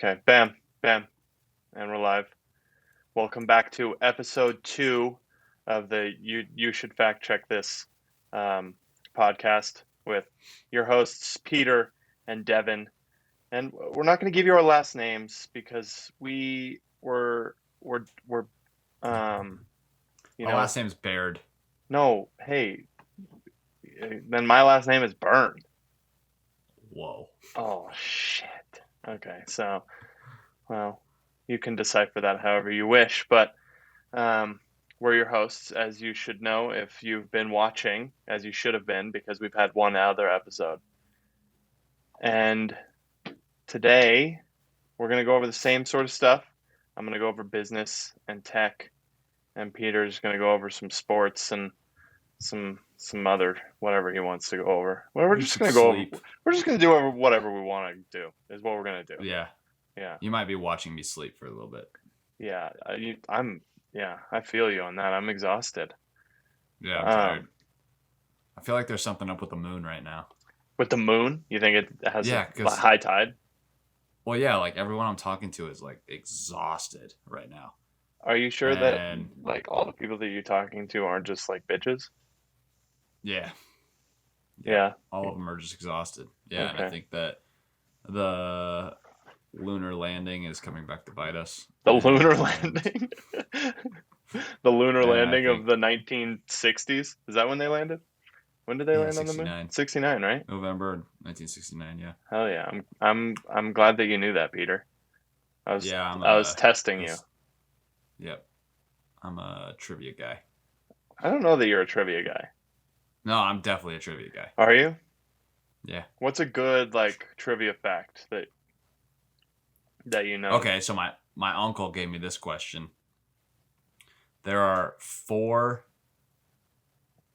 Okay, bam, bam, and we're live. Welcome back to episode 2 of the You Should Fact Check This um, podcast with your hosts Peter and Devin. And we're not going to give you our last names because we're um you My know last name's Baird. no, hey, then my last name is Byrne. Whoa. Oh shit. Okay, so well, you can decipher that however you wish, but we're your hosts, as you should know if you've been watching, as you should have been, because we've had one other episode. And today, we're going to go over the same sort of stuff. I'm going to go over business and tech, and Peter's going to go over some sports and some other whatever he wants to go over. Well, we're just Some going to go over. sleep. We're just going to do whatever we want to do. Is what we're going to do. Yeah. Yeah. You might be watching me sleep for a little bit. Yeah. I feel you on that. I'm exhausted. Yeah, I'm tired. I feel like there's something up with the moon right now. With the moon? You think it has a 'cause- high tide? Well, yeah, like everyone I'm talking to is like exhausted right now. Are you sure that And- like all the people that you're talking to aren't just like bitches? Yeah. Yeah. All of them are just exhausted. Yeah, and I Okay. think that the lunar landing is coming back to bite us. The And- lunar landing. The lunar And I landing of think- the 1960s. Is that when they landed? When did they Yeah, land on the moon? 69. 69, right? November 1969, yeah. Hell yeah. I'm glad that you knew that, Peter. I was Yeah, I was testing you. Yep. I'm a trivia guy. I don't know that you're a trivia guy. No, I'm definitely a trivia guy. Are you? Yeah. What's a good like trivia fact that you know? Okay, so my uncle gave me this question. There are 4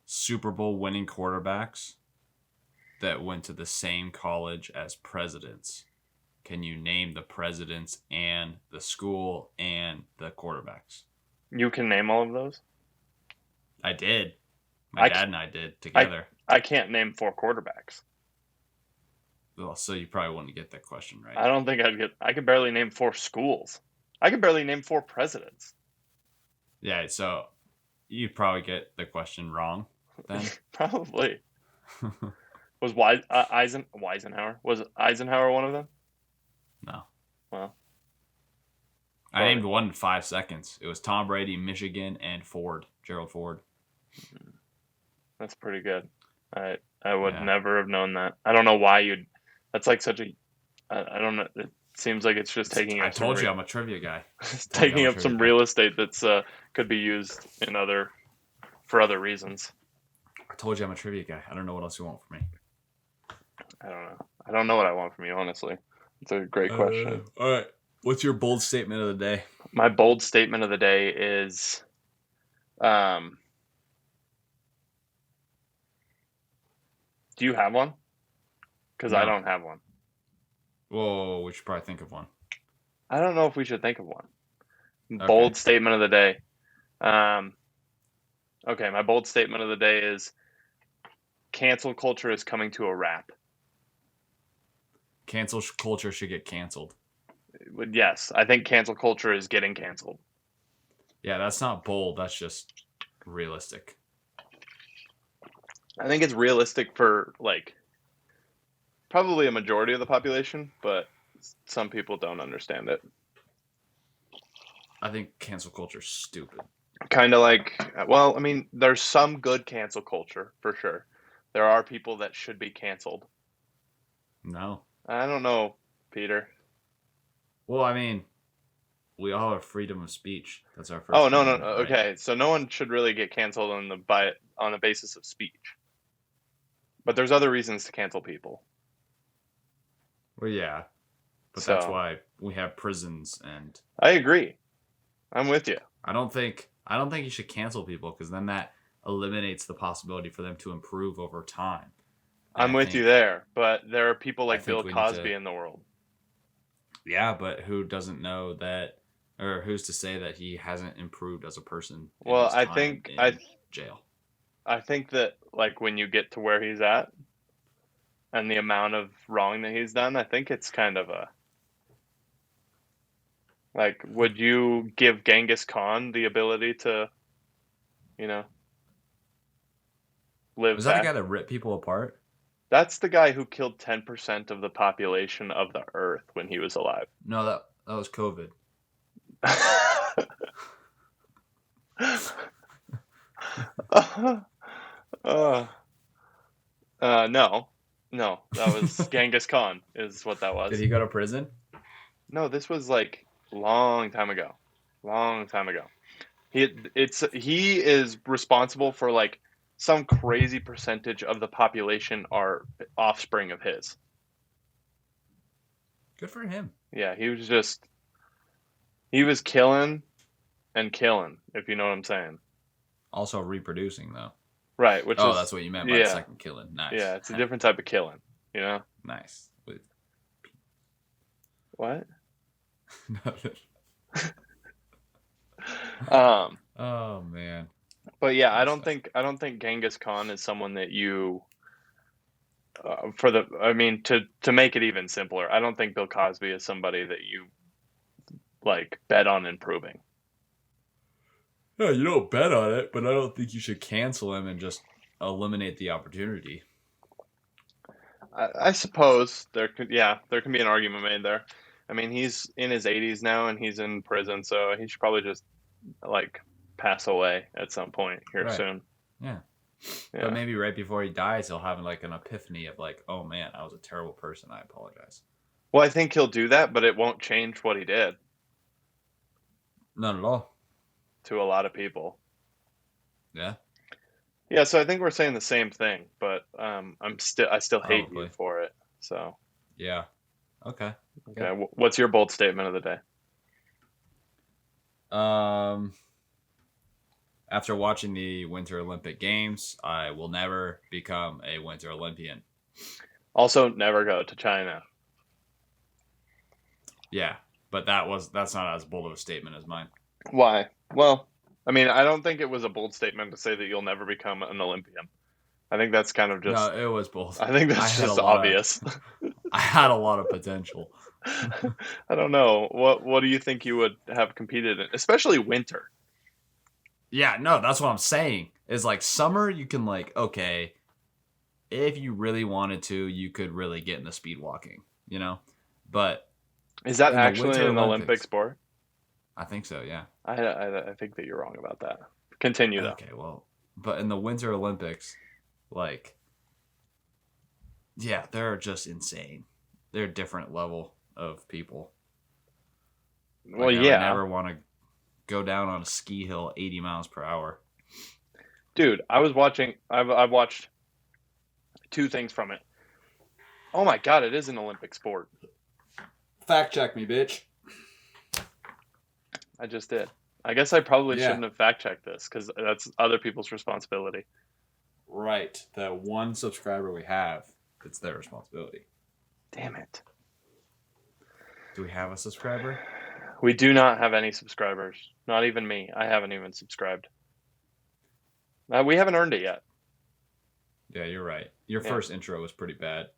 Super Bowl winning quarterbacks that went to the same college as presidents. Can you name the presidents and the school and the quarterbacks? You can name all of those? I did. I My c- dad and I did together. I can't name 4 quarterbacks. Well, so you probably wouldn't get that question right. I don't think I could barely name 4 schools. I could barely name 4 presidents. Yeah, so you'd probably get the question wrong then. Probably. Was Eisenhower? Was Eisenhower one of them? No. Well, I named one in 5 seconds. It was Tom Brady, Michigan, and Gerald Ford. that's pretty good. I would Yeah. never have known that. I don't know why you'd. That's like such a. I don't know. It seems like it's just taking. I up told some you I'm a trivia guy. taking I'm a up some trivia guy. real estate that's could be used for other reasons. I told you I'm a trivia guy. I don't know what else you want from me. I don't know. I don't know what I want from you, honestly. It's a great question. All right. What's your bold statement of the day? My bold statement of the day is, do you have one? Because I No. don't have one. Whoa, we should probably think of one. I don't know if we should think of one. Okay. Bold statement of the day. Okay, my bold statement of the day is cancel culture is coming to a wrap. Cancel culture should get canceled. Yes, I think cancel culture is getting canceled. Yeah, that's not bold. That's just realistic. I think it's realistic for like probably a majority of the population, but some people don't understand it. I think cancel culture is stupid. Kind of like, well, I mean, there's some good cancel culture for sure. There are people that should be canceled. No. I don't know, Peter. Well, I mean, we all have freedom of speech. That's our first. Oh no, amendment, right? okay. So no one should really get canceled on the basis of speech. But there's other reasons to cancel people. Well, yeah, but that's So- why we have prisons, and I agree. I'm with you. I don't think you should cancel people because then that eliminates the possibility for them to improve over time. And I'm I with you think- there, but there are people like think Bill we need Cosby to- in the world. Yeah, but who doesn't know that, or who's to say that he hasn't improved as a person? in Well, his I time think in jail. I think that like when you get to where he's at and the amount of wrong that he's done, I think it's kind of a Like, would you give Genghis Khan the ability to, you know, live Was that the back? guy that ripped people apart? That's the guy who killed 10% of the population of the Earth when he was alive. No, that was COVID. uh, no, no, that was Genghis Khan, is what that Did was. he go to prison? No, this was like long time ago, long time ago. He is responsible for like some crazy percentage of the population are offspring of his. Good for him. Yeah, he was killing and killing, if you know what I'm saying. Also reproducing though. Right, which Oh, is that's what you meant by the yeah, second killing. Nice. yeah, it's a different type of killing, you know? Nice. What? Um, Oh man. but yeah, That's funny. I don't think Genghis Khan is someone that you for the I mean to make it even simpler, I don't think Bill Cosby is somebody that you like bet on improving. Yeah, you don't bet on it, but I don't think you should cancel him and just eliminate the opportunity. I suppose there can be an argument made there. I mean, he's in his 80s now and he's in prison, so he should probably just like pass away at some point here Right. soon. Yeah. Yeah. But maybe right before he dies, he'll have like an epiphany of like, oh man, I was a terrible person. I apologize. Well, I think he'll do that, but it won't change what he did Not at all. to a lot of people. Yeah, Yeah, so I think we're saying the same thing, but I still hate you probably. for it. So, Yeah. Okay. okay, what's your bold statement of the day? Um, after watching the Winter Olympic Games, I will never become a Winter Olympian. Also, never go to China. Yeah, but that's not as bold of a statement as mine. Why? Well, I mean, I don't think it was a bold statement to say that you'll never become an Olympian. I think that's kind of No, just. it was bold. I think I that's had a just lot obvious. I had a lot of potential. I don't know. What do you think you would have competed in, especially winter? Yeah, no, that's what I'm saying. Is like summer, you can like okay, if you really wanted to, you could really get into speed walking, you know. But Is that in the actually Winter an Olympic Olympics, sport? I think so. Yeah. I think that you're wrong about that. Continue though. Okay, well, but in the Winter Olympics, like, yeah, they're just insane. They're a different level of people. Well, Like, I would yeah, never want to go down on a ski hill 80 miles per hour. dude. I was watching. I've watched two things from it. Oh my god, it is an Olympic sport. Fact check me, bitch. I just did. I guess I probably Yeah. shouldn't have fact checked this because that's other people's responsibility. Right. The one subscriber we have, it's their responsibility. Damn it. Do we have a subscriber? We do not have any subscribers. Not even me. I haven't even subscribed. We haven't earned it yet. Yeah, you're right. Your Yeah. first intro was pretty bad.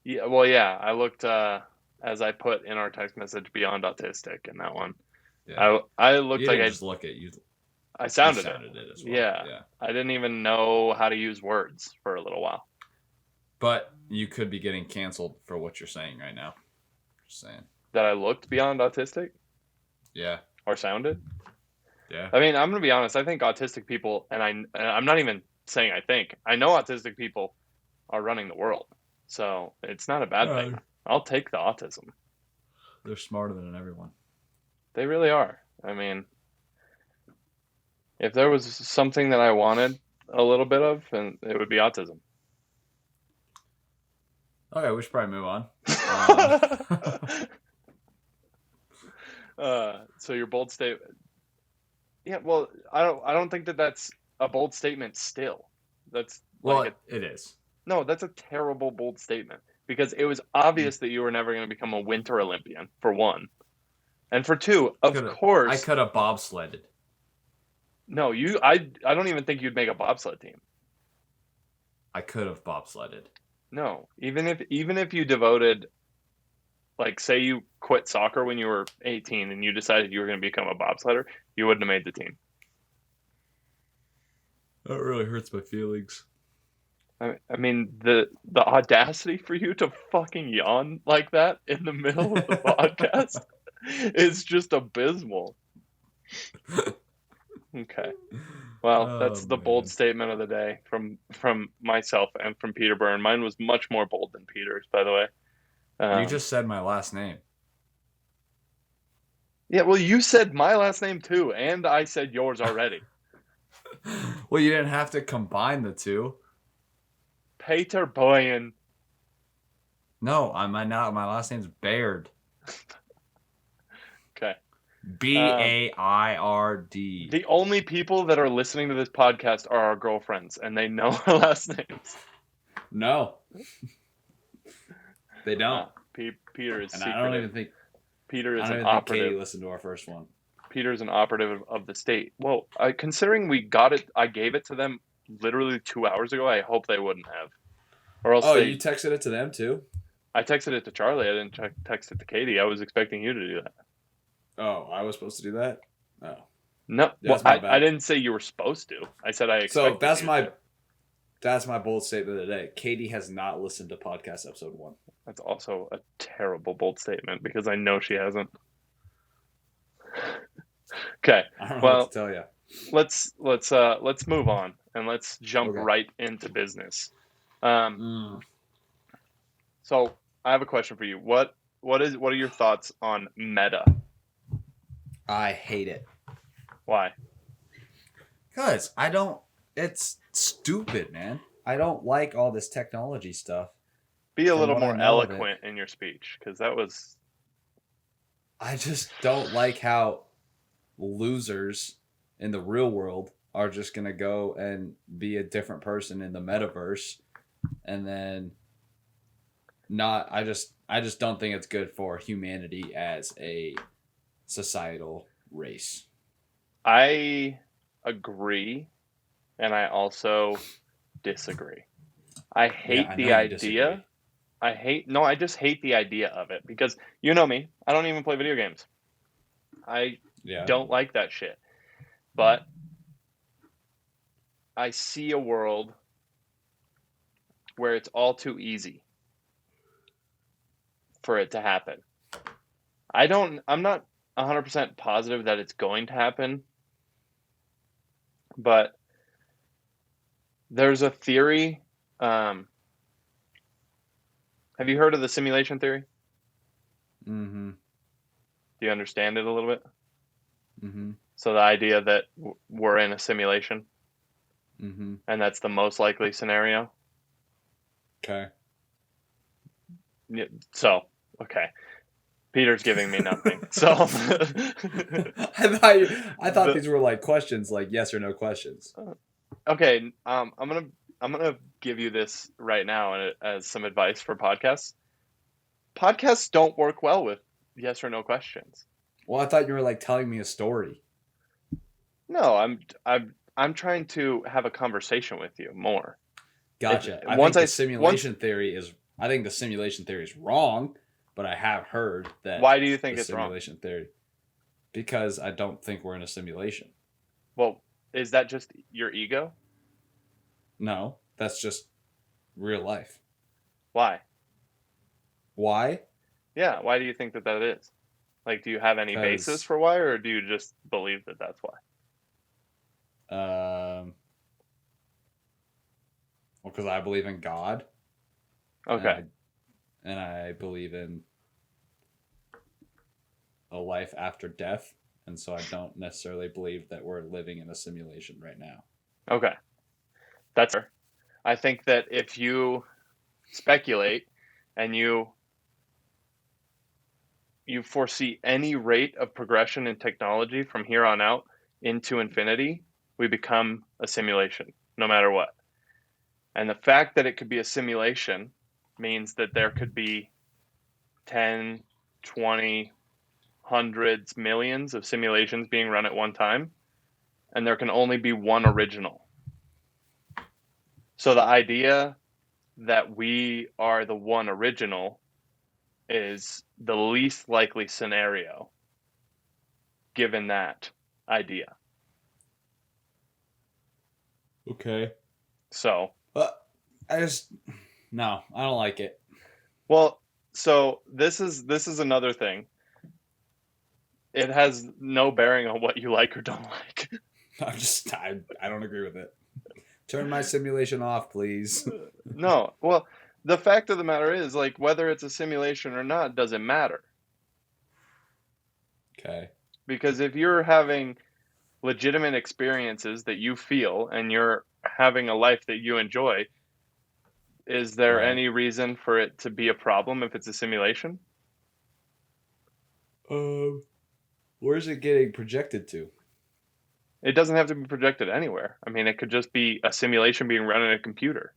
Yeah. Well, yeah. I looked as I put in our text message beyond autistic in that one. Yeah. I looked You like didn't just look at you. I You sounded it. sounded it as well. Yeah. Yeah. I didn't even know how to use words for a little while. But you could be getting canceled for what you're saying right now. Just saying. That I looked beyond autistic Yeah. or sounded. Yeah. I mean, I'm gonna be honest. I think autistic people, and I'm not even saying I think. I know autistic people are running the world, so it's not a bad thing. I'll take the autism. They're smarter than everyone. They really are. I mean, if there was something that I wanted a little bit of, and it would be autism. Okay, we should probably move on. So your bold statement. Yeah, well, I don't think that that's a bold statement. Still, that's Well, like it is. no, that's a terrible bold statement because it was obvious that you were never going to become a Winter Olympian for one, and for two, of I course, could have bobsledded. no, I don't even think you'd make a bobsled team. I could have bobsledded. No, even if you devoted like say you quit soccer when you were 18 and you decided you were going to become a bobsledder, you wouldn't have made the team. That really hurts my feelings. I mean, the audacity for you to fucking yawn like that in the middle of the podcast is just abysmal. Okay. Well, that's the bold statement of the day from myself and from Peter Byrne. Mine was much more bold than Peter's, by the way. You just said my last name. Yeah, well, you said my last name too, and I said yours already. Well, you didn't have to combine the two. Peter Boyan. No, my last name's Baird. Okay. Baird. The only people that are listening to this podcast are our girlfriends, and they know our last names. No, they don't. Peter is and secretive. I don't even think Peter is I don't an even think operative. Katie listened to our first one. Peter's an operative of the state. Well, considering we got it, I gave it to them literally 2 hours ago. I hope they wouldn't have, or else. You texted it to them too? I texted it to Charlie. I didn't text it to Katie. I was expecting you to do that. Oh, I was supposed to do that? Oh. No, well, I didn't say you were supposed to. I said I expected. So that's my bold statement of the day. Katie has not listened to podcast episode 1. That's also a terrible bold statement because I know she hasn't. Okay. I don't know what to tell you. Let's move on and let's jump right into business. So I have a question for you. What are your thoughts on Meta? I hate it. Why? Because it's stupid, man. I don't like all this technology stuff. Be a little more eloquent in your speech, because that was... I just don't like how losers in the real world are just going to go and be a different person in the metaverse. And then I just don't think it's good for humanity as a societal race. I agree, and I also disagree. I hate the idea. I just hate the idea of it because you know me. I don't even play video games. I don't like that shit. But I see a world where it's all too easy for it to happen. I'm not 100% positive that it's going to happen, but there's a theory. Have you heard of the simulation theory? Mm-hmm. Do you understand it a little bit? Mm-hmm. So the idea that we're in a simulation, mm-hmm. and that's the most likely scenario. Okay. Yeah, so, okay. Peter's giving me nothing. So I thought these were like questions, like yes or no questions. Okay, I'm gonna give you this right now as some advice for podcasts. Podcasts don't work well with yes or no questions. Well, I thought you were like telling me a story. No, I'm trying to have a conversation with you more. Gotcha. I think the simulation theory is wrong, but I have heard that. Why do you think it's wrong? Simulation theory. Because I don't think we're in a simulation. Well, is that just your ego? No, that's just real life. Why? Why? Yeah, why do you think that is? Like, do you have any basis for why, or do you just believe that that's why? Well, because I believe in God. Okay. And I believe in a life after death, and so I don't necessarily believe that we're living in a simulation right now. Okay. That's fair. I think that if you speculate and you foresee any rate of progression in technology from here on out into infinity, we become a simulation, no matter what. And the fact that it could be a simulation means that there could be 10, 20, hundreds, millions of simulations being run at one time, and there can only be one original. So the idea that we are the one original is the least likely scenario given that idea. Okay. So, I just no, I don't like it. well, so this is another thing. It has no bearing on what you like or don't like. I don't agree with it. Turn my simulation off, please. No, well, the fact of the matter is, like, whether it's a simulation or not doesn't matter. Okay. Because if you're having legitimate experiences that you feel and you're having a life that you enjoy, is there Right. any reason for it to be a problem if it's a simulation? Where's it getting projected to? It doesn't have to be projected anywhere. I mean, it could just be a simulation being run in a computer.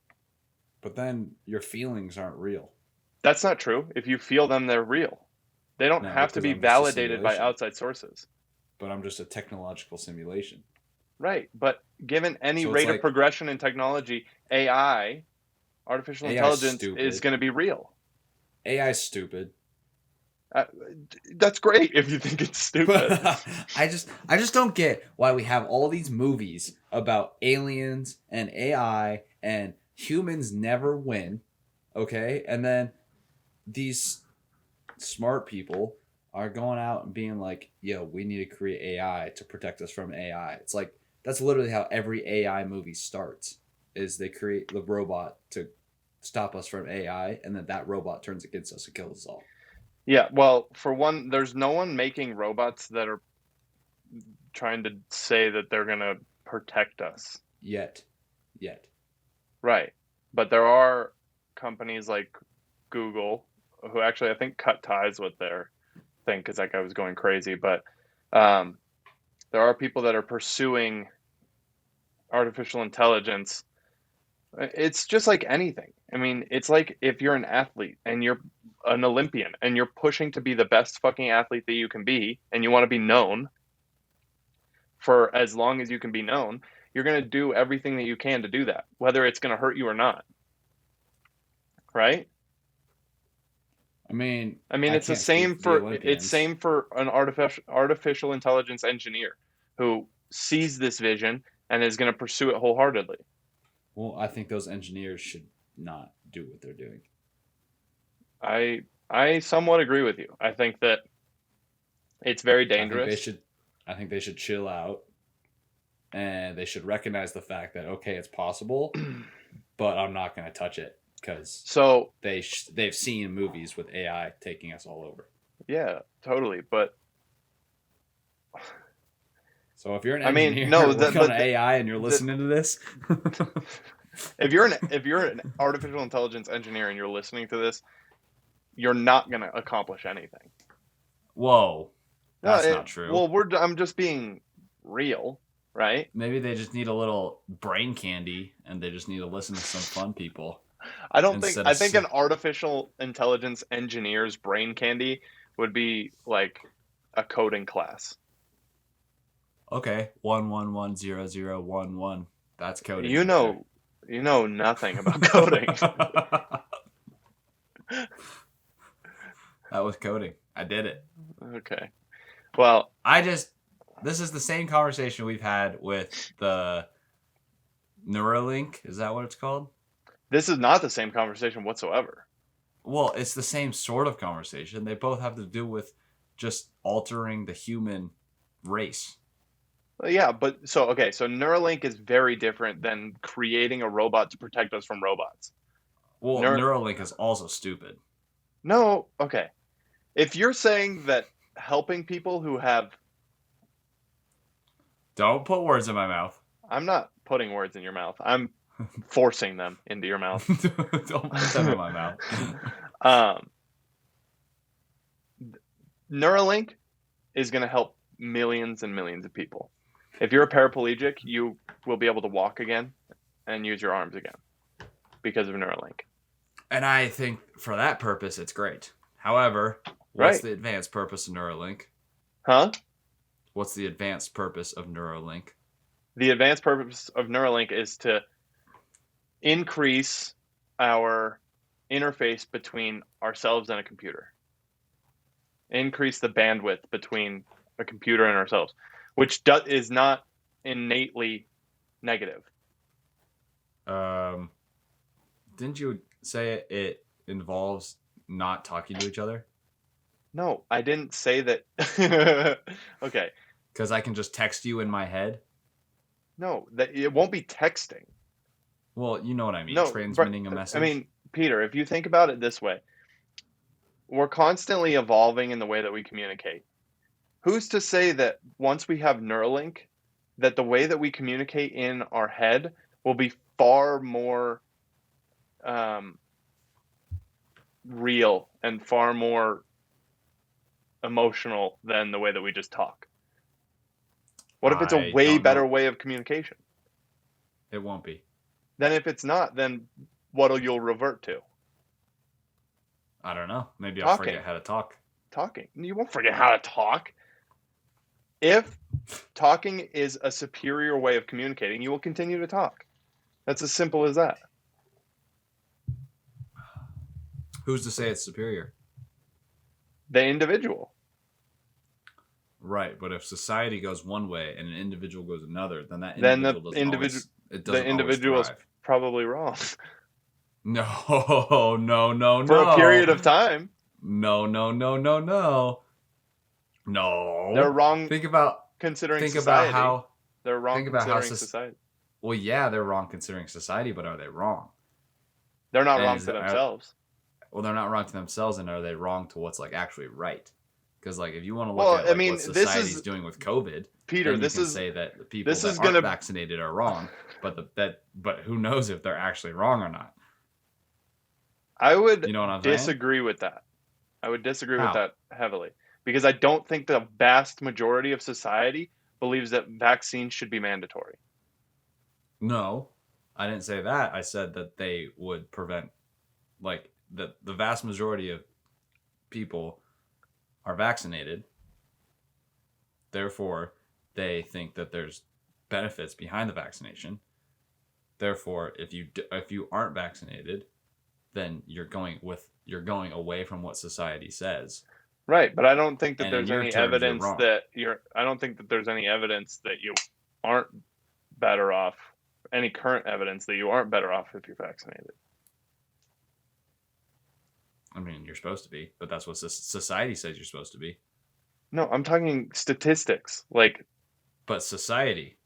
But then your feelings aren't real. That's not true. If you feel them, they're real. They don't No, have to because be I'm just a validated by simulation. outside sources. But I'm just a technological simulation. Right. But given any So it's rate of like progression in technology, AI, artificial AI's intelligence, is stupid. going to be real. AI's stupid. Uh, that's great if you think it's stupid. But I just don't get why we have all these movies about aliens and AI and humans never win, okay? And then these smart people are going out and being like, "Yo, we need to create AI to protect us from AI." It's like that's literally how every AI movie starts. Is they create the robot to stop us from AI, and then that robot turns against us and kills us all. Yeah, well, for one, there's no one making robots that are trying to say that they're going to protect us. Yet. Right. But there are companies like Google who actually, I think, cut ties with their thing because that guy was going crazy. But um, there are people that are pursuing artificial intelligence. It's just like anything. I mean, it's like if you're an athlete and you're an Olympian and you're pushing to be the best fucking athlete that you can be and you want to be known for as long as you can be known, you're going to do everything that you can to do that, whether it's going to hurt you or not. Right? I mean, I mean, I it's the can't speak same for the for it's Olympians. same for an artificial intelligence engineer who sees this vision and is going to pursue it wholeheartedly. Well, I think those engineers should not do what they're doing. I somewhat agree with you. I think that it's very I think they dangerous. should I think they should chill out and they should recognize the fact that okay, it's possible, but I'm not going to touch it cuz So, they've seen movies with AI taking us all over. yeah, totally. But So if you're an I mean, engineer no, working on AI and you're the listening to this, if you're an artificial intelligence engineer and you're listening to this, you're not going to accomplish anything. whoa, No, that's not true. well, I'm just being real, right? Maybe they just need a little brain candy and they just need to listen to some fun people instead I of think an artificial intelligence engineer's brain candy would be like a coding class. okay, 1110011. That's coding You right there. know, you know nothing about coding. That was coding. I did it. Okay. Well, This is the same conversation we've had with the Neuralink. Is that what it's called? this is not the same conversation whatsoever. Well, it's the same sort of conversation. They both have to do with just altering the human race. Yeah, but so okay, so Neuralink is very different than creating a robot to protect us from robots. Well, Neur Neuralink is also stupid. No, okay. If you're saying that helping people who have Don't put words in my mouth. I'm not putting words in your mouth. I'm forcing them into your mouth. Don't put them in my mouth. um, Neuralink is going to help millions and millions of people. If you're a paraplegic, you will be able to walk again and use your arms again because of Neuralink. And I think for that purpose, it's great. However, what's Right. the advanced purpose of Neuralink? Huh? What's the advanced purpose of Neuralink? The advanced purpose of Neuralink is to increase our interface between ourselves and a computer. increase the bandwidth between a computer and ourselves, which is not innately negative. Didn't you say it involves not talking to each other? No, I didn't say that. Okay. Because I can just text you in my head. No, that it won't be texting. Well, you know what I mean. No, Transmitting a message. I mean, Peter, if you think about it this way, we're constantly evolving in the way that we communicate. Who's to say that once we have Neuralink, that the way that we communicate in our head will be far more real and far more emotional than the way that we just talk? What if it's a way better way of communication? It won't be. Then if it's not, then what'll you'll revert to? I don't know. Maybe I'll forget how to talk. Talking. You won't forget how to talk. If talking is a superior way of communicating, you will continue to talk. That's as simple as that. Who's to say it's superior? The individual. Right, but if society goes one way and an individual goes another, then that the individual is probably wrong. No. For a period of time. No. They're wrong. Think about how they're wrong considering society. Well, yeah, they're wrong considering society, but are they wrong? They're not wrong to themselves. Well, they're not wrong to themselves, and are they wrong to what's like actually right? Because like if you want to look at what society's doing with COVID, Peter, then you can say that the people that aren't vaccinated are wrong, but who knows if they're actually wrong or not? I would you know what I'm disagree saying? with that. I would disagree with that heavily because I don't think the vast majority of society believes that vaccines should be mandatory. No, I didn't say that. I said that they would prevent, like, the vast majority of people are vaccinated. Therefore, they think that there's benefits behind the vaccination. Therefore, if you aren't vaccinated, then you're going away from what society says. Right, but I don't think that there's any evidence that I don't think that there's any evidence that you aren't better off. Any current evidence that you aren't better off if you're vaccinated. I mean, you're supposed to be, but that's what society says you're supposed to be. No, I'm talking statistics, But society.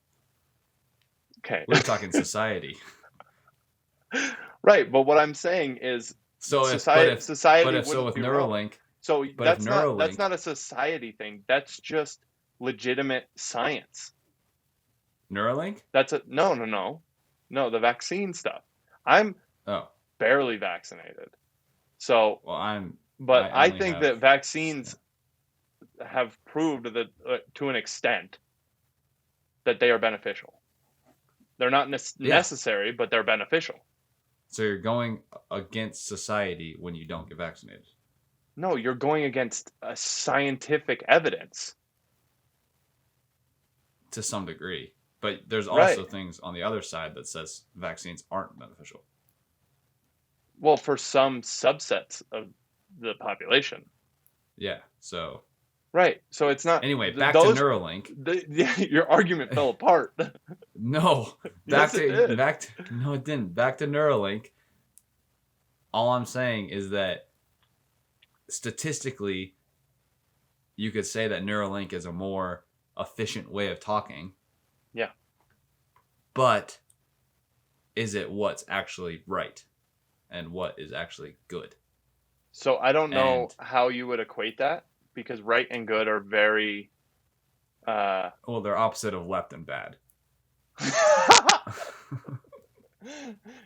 Okay. We're talking society. Right, but what I'm saying is, society with Neuralink. So that's not a society thing. That's just legitimate science. Neuralink? That's no. The vaccine stuff. I'm barely vaccinated. So I think that vaccines have proved that to an extent that they are beneficial. They're not necessary, but they're beneficial. So you're going against society when you don't get vaccinated. No, you're going against scientific evidence. To some degree. But there's also things on the other side that says vaccines aren't beneficial. Well, for some subsets of the population. Yeah, so... Right, so it's not... Anyway, back to Neuralink. Your argument fell apart. No, no, it didn't. Back to Neuralink. All I'm saying is that statistically, you could say that Neuralink is a more efficient way of talking. Yeah. But is it what's actually right and what is actually good? So I don't know how you would equate that, because right and good are very... well, they're opposite of left and bad.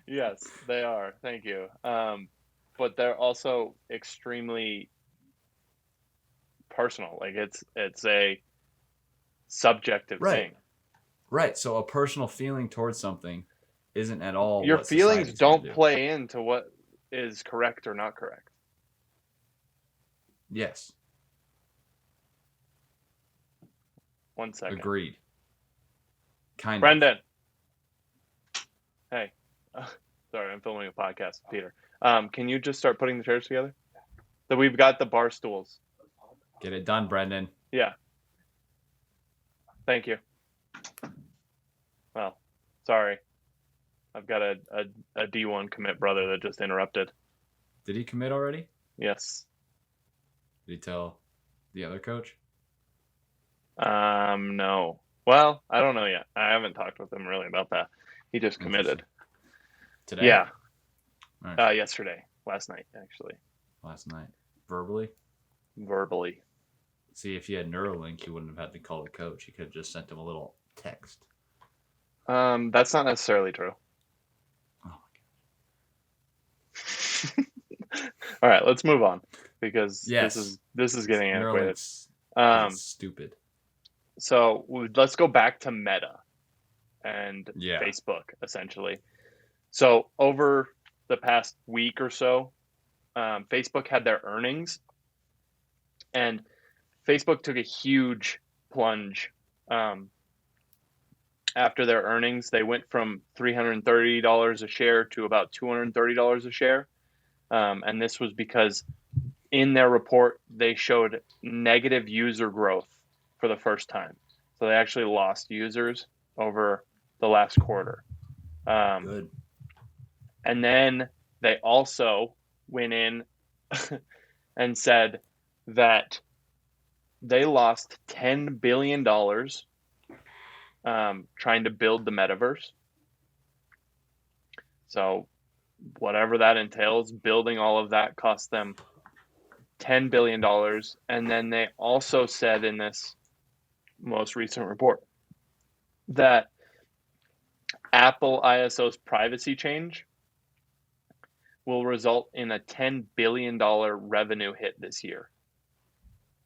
Yes, they are. Thank you. But they're also extremely personal. Like it's a subjective thing. Right. So a personal feeling towards something isn't at all. Your feelings don't play into what is correct or not correct. Yes. 1 second. Agreed. Kind Brendan. Hey. Sorry, I'm filming a podcast with Peter. Can you just start putting the chairs together? So we've got the bar stools. Get it done, Brendan. Yeah. Thank you. Well, sorry. I've got a D1 commit brother that just interrupted. Did he commit already? Yes. Did he tell the other coach? No. Well, I don't know yet. I haven't talked with him really about that. He just committed. Today? Yeah. Right. Yesterday. Last night, actually. Last night. Verbally? Verbally. See, if he had Neuralink, he wouldn't have had to call the coach. He could have just sent him a little text. That's not necessarily true. Oh my god. All right, let's move on because yes. this is getting antiquated. Stupid. So let's go back to Meta and yeah. Facebook, essentially. So over the past week or so, Facebook had their earnings, and Facebook took a huge plunge after their earnings. They went from $330 a share to about $230 a share. And this was because in their report, they showed negative user growth for the first time. So they actually lost users over the last quarter. Good. And then they also went in and said that they lost $10 billion trying to build the metaverse. So whatever that entails, building all of that cost them $10 billion. And then they also said in this most recent report that Apple ISO's privacy change will result in a $10 billion revenue hit this year.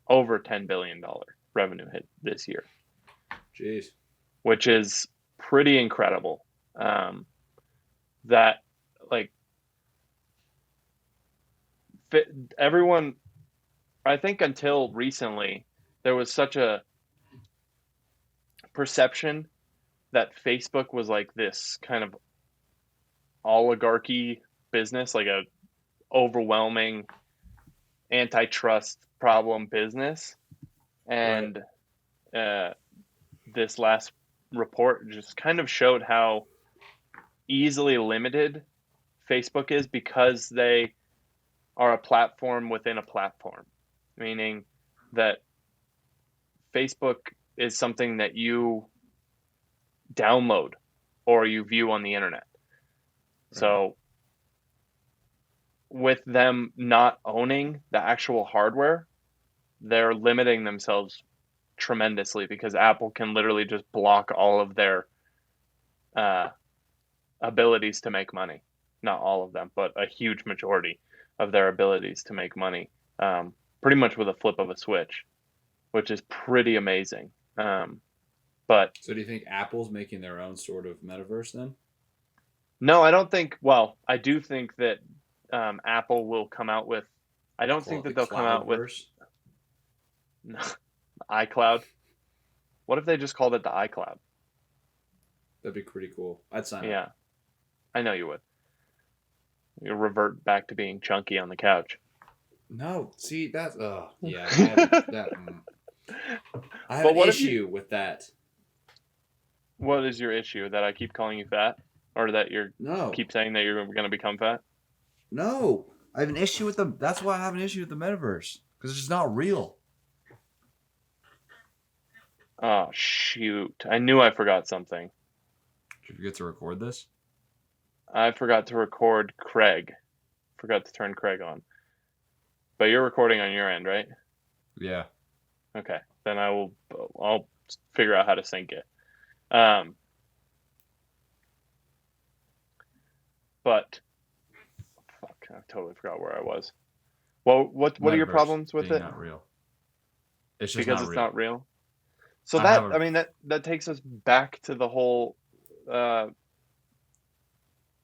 Over $10 billion revenue hit this year. Jeez. Which is pretty incredible. That, like, everyone, I think until recently, there was such a perception that Facebook was like this kind of oligarchy business, like a overwhelming antitrust problem business. And this last report just kind of showed how easily limited Facebook is because they are a platform within a platform, meaning that Facebook is something that you download or you view on the internet. Right. So with them not owning the actual hardware, they're limiting themselves tremendously because Apple can literally just block all of their abilities to make money. Not all of them, but a huge majority of their abilities to make money, pretty much with a flip of a switch, which is pretty amazing. But so do you think Apple's making their own sort of metaverse then? No, I don't think. Well, I do think that Apple will come out with. I don't think that they'll come out with iCloud. What if they just called it the iCloud? That'd be pretty cool. I'd sign up. Yeah, I know you would. You'll revert back to being chunky on the couch. No, see that's yeah. I have an issue with that. What is your issue? That I keep calling you fat, or that keep saying that you're going to become fat? No, I have an issue with them. That's why I have an issue with the metaverse because it's just not real. Oh shoot! I knew I forgot something. Did you forget to record this? I forgot to record Craig. Forgot to turn Craig on. But you're recording on your end, right? Yeah. Okay. Then I'll figure out how to sync it. But fuck, I totally forgot where I was. Well, what are your problems with it? Not real. It's just because not it's real. Not real. So that takes us back to the whole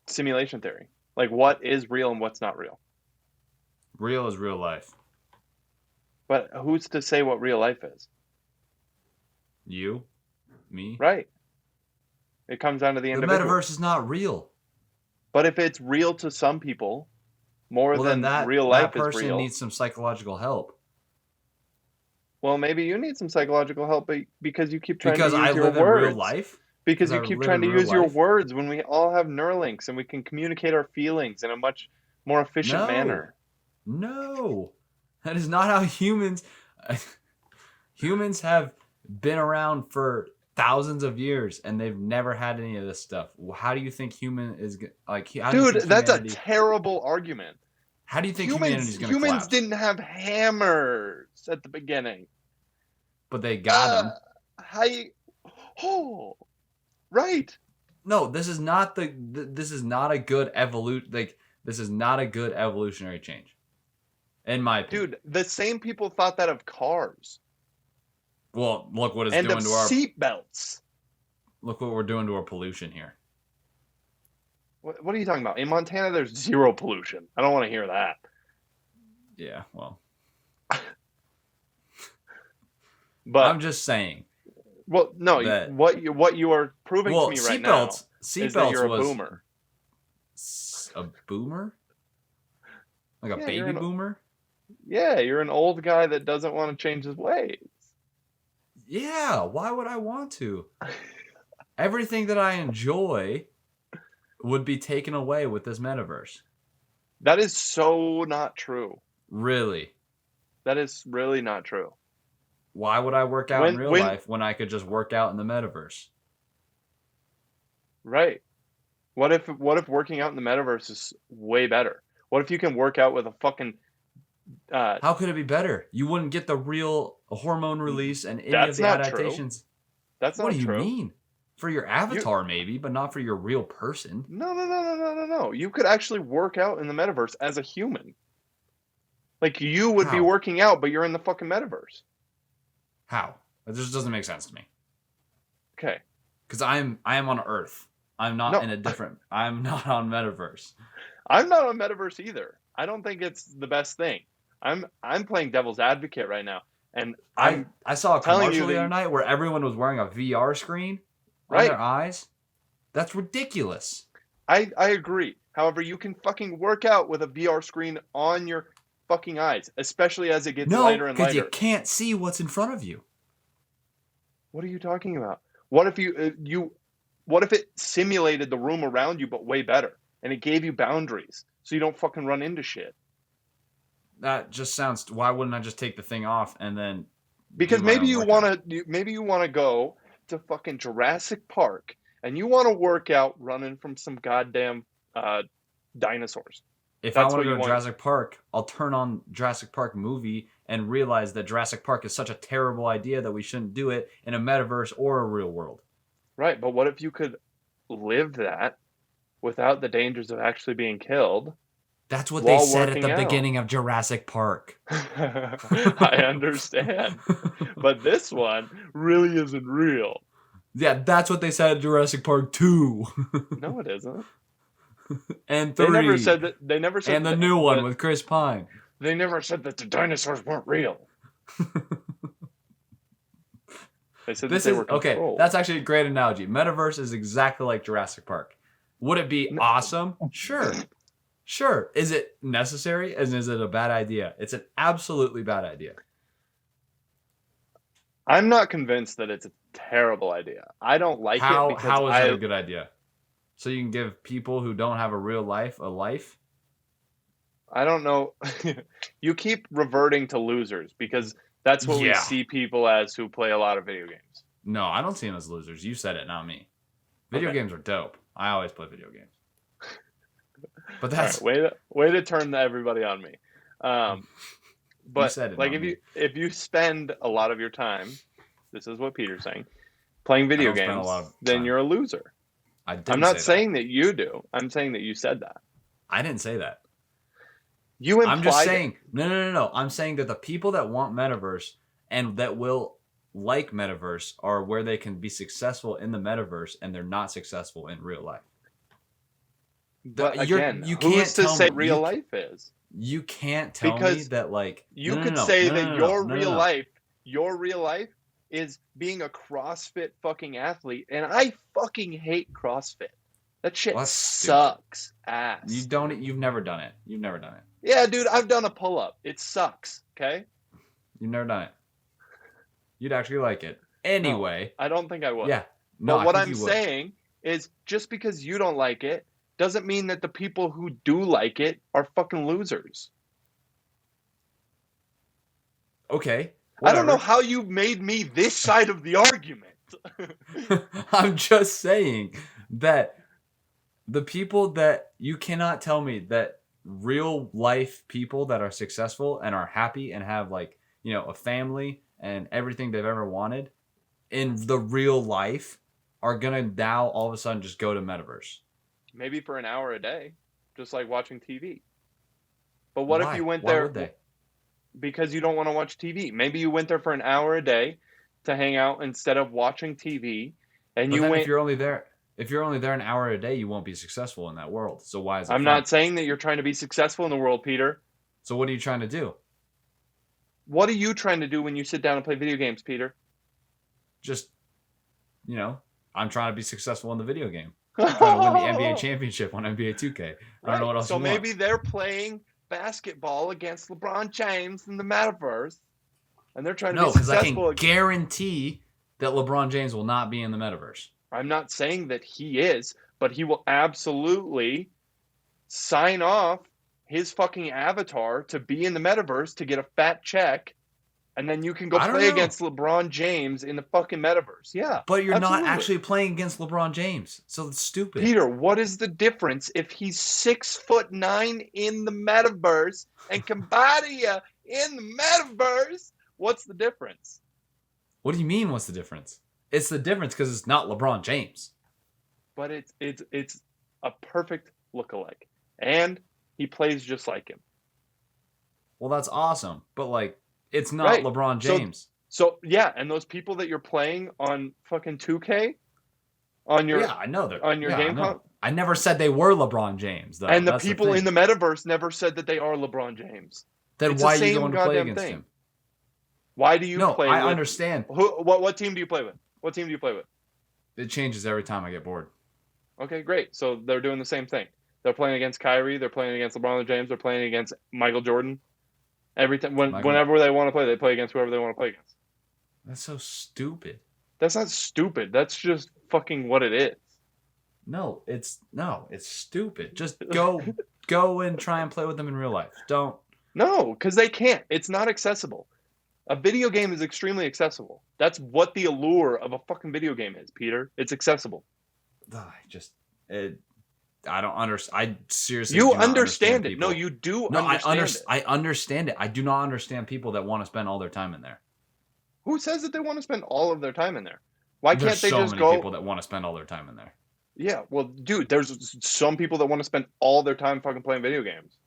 simulation theory. Like, what is real and what's not real? Real is real life. But who's to say what real life is? You? Me? Right. It comes down to the individual. The metaverse is not real. But if it's real to some people, more than real life is real. That person needs some psychological help. Well, maybe you need some psychological help because you keep trying to Because I use your live in real words. life. Because Because I you keep live trying in to real use your life. words when we all have Neuralinks and we can communicate our feelings in a much more efficient No, manner. no, that is not how humans. Humans have been around for thousands of years and they've never had any of this stuff. How do you think human is like? How do you Dude, think that's a humanity? terrible argument. How do you think humanity Humans is going to humans collapse? didn't have hammers at the beginning. But they got Uh, them. how you, oh, right. No, this is not this is not a good evolution. Like this is not a good evolutionary change, in my opinion. Dude, the same people thought that of cars Well, look what it's and of doing to our seat belts. look what we're doing to our pollution here. What are you talking about? In Montana, there's zero pollution. I don't want to hear that. Yeah, well, But I'm just saying well, no, that. what you are proving to Well, me right now is that seatbelts you're a was boomer. a boomer, like a Yeah, baby boomer. you're an old guy that doesn't want to change his ways. Yeah, why would I want to? Everything that I enjoy would be taken away with this metaverse. That is so not true. Really? That is really not true. Why would I work out in real When life when I could just work out in the metaverse? right. What if working out in the metaverse is way better? What if you can work out with a fucking How could it be better? You wouldn't get the real hormone release and any of that's the not true. adaptations. That's What not do you true. mean? For your You avatar, maybe, but not for your real person. no. You could actually work out in the metaverse as a human. Like you would be How? working out, but you're in the fucking metaverse. How? That just doesn't make sense to me. Okay. Because I am on Earth. I'm not No, in a different. I'm not on metaverse. I'm not on metaverse either. I don't think it's the best thing. I'm playing devil's advocate right now, and I saw a telling you commercial the that other night where everyone was wearing a VR screen on right. their eyes. That's ridiculous. I agree. However, you can fucking work out with a VR screen on your fucking eyes, especially as it gets No, lighter and because you lighter. can't see what's in front of you. What are you talking about? What if what if it simulated the room around you but way better, and it gave you boundaries so you don't fucking run into shit? That just sounds. Why wouldn't I just take the thing off and then Because do my own workout? maybe you want to go to fucking Jurassic Park and you want to work out running from some goddamn dinosaurs. If I That's want what to you go to want. Jurassic Park, I'll turn on Jurassic Park movie and realize that Jurassic Park is such a terrible idea that we shouldn't do it in a metaverse or a real world. Right, but what if you could live that without the dangers of actually being killed That's what they while said at working the out? beginning of Jurassic Park. I understand. But this one really isn't real. Yeah, that's what they said at Jurassic Park 2 No, it isn't. and 3. They never said and the that, new one with Chris Pine. they never said that the dinosaurs weren't real. They said that they were controlled. Okay. That's actually a great analogy. Metaverse is exactly like Jurassic Park. Would it be awesome? Sure. Sure. Is it necessary? And is it a bad idea? It's an absolutely bad idea. I'm not convinced that it's a terrible idea. I don't like it because How is that a good idea? So you can give people who don't have a real life a life? I don't know. You keep reverting to losers because that's what we Yeah. see people as who play a lot of video games. No, I don't see them as losers. You said it, not me. Video Okay. games are dope. I always play video games. But All that's right, way to turn everybody on me. But said it, like not me. if you spend a lot of your time, this is what Peter's saying, playing video don't spend a games, lot of then time. you're a loser. I didn't I'm not say saying that you do. I'm saying that you said that. I didn't say that. You implied I'm just saying no. I'm saying that the people that want metaverse and that will like metaverse are where they can be successful in the metaverse and they're not successful in real life. But You're- again, you who's can't to tell say me- real you- life is? You can't tell me Because that like You no, could no, no, say no, that no, no, your no, real no. life, is being a CrossFit fucking athlete, and I fucking hate CrossFit. That shit Well, that's stupid. sucks ass. You've never done it. Yeah, dude, I've done a pull-up. It sucks, okay? You've never done it. You'd actually like it. No, Anyway, I don't think I would. yeah. No, But I what think I'm you would. saying is just because you don't like it doesn't mean that the people who do like it are fucking losers. Okay, I don't know whatever. how you made me this side of the argument. I'm just saying that the people that you cannot tell me that real life people that are successful and are happy and have like, a family and everything they've ever wanted in the real life are gonna now all of a sudden just go to metaverse. Maybe for an hour a day, just like watching TV. But what if you Why? went Why there would they? because you don't want to watch TV? Maybe you went there for an hour a day to hang out instead of watching TV, and But you then went. if you're only there an hour a day, you won't be successful in that world. So why is it I'm fun? not saying that you're trying to be successful in the world, Peter. So what are you trying to do? What are you trying to do when you sit down and play video games, Peter? Just, I'm trying to be successful in the video game. I'm trying to win the NBA championship on NBA 2K. I don't know what else So you maybe want. they're playing basketball against LeBron James in the metaverse, and they're trying to be No, because I can successful. guarantee that LeBron James will not be in the metaverse. I'm not saying that he is, but he will absolutely sign off his fucking avatar to be in the metaverse to get a fat check, and then you can go I don't play know. against LeBron James in the fucking metaverse. Yeah. But you're absolutely. not actually playing against LeBron James. So it's stupid. Peter, what is the difference if he's 6'9" in the metaverse and can body you in the metaverse? What's the difference? What do you mean? What's the difference? It's the difference because it's not LeBron James. But it's a perfect lookalike, and he plays just like him. Well, that's awesome, but like, it's not Right. LeBron James. So yeah, and those people that you're playing on fucking 2K on your I know that on your game I, I never said they were LeBron James, though. and the That's people in the metaverse never said that they are LeBron James. Then It's why the are you same going to play goddamn against thing. him? Why do you play I with understand. what team do you play with? What team do you play with? It changes every time I get bored. Okay, great. So they're doing the same thing. They're playing against Kyrie, they're playing against LeBron James, they're playing against Michael Jordan. Every time whenever they want to play against whoever they want to play against. That's so stupid. That's not stupid. That's just fucking what it is. No, it's stupid. Just go and try and play with them in real life. Don't. No, because they can't. It's not accessible. A video game is extremely accessible. That's what the allure of a fucking video game is, Peter. It's accessible. I don't understand. I seriously You do not understand it. people. No, you do No, understand it. I understand it. I do not understand people that want to spend all their time in there. Who says that they want to spend all of their time in there? Why can't There's they so just many go? people that want to spend all their time in there. Yeah, well, dude, there's some people that want to spend all their time fucking playing video games.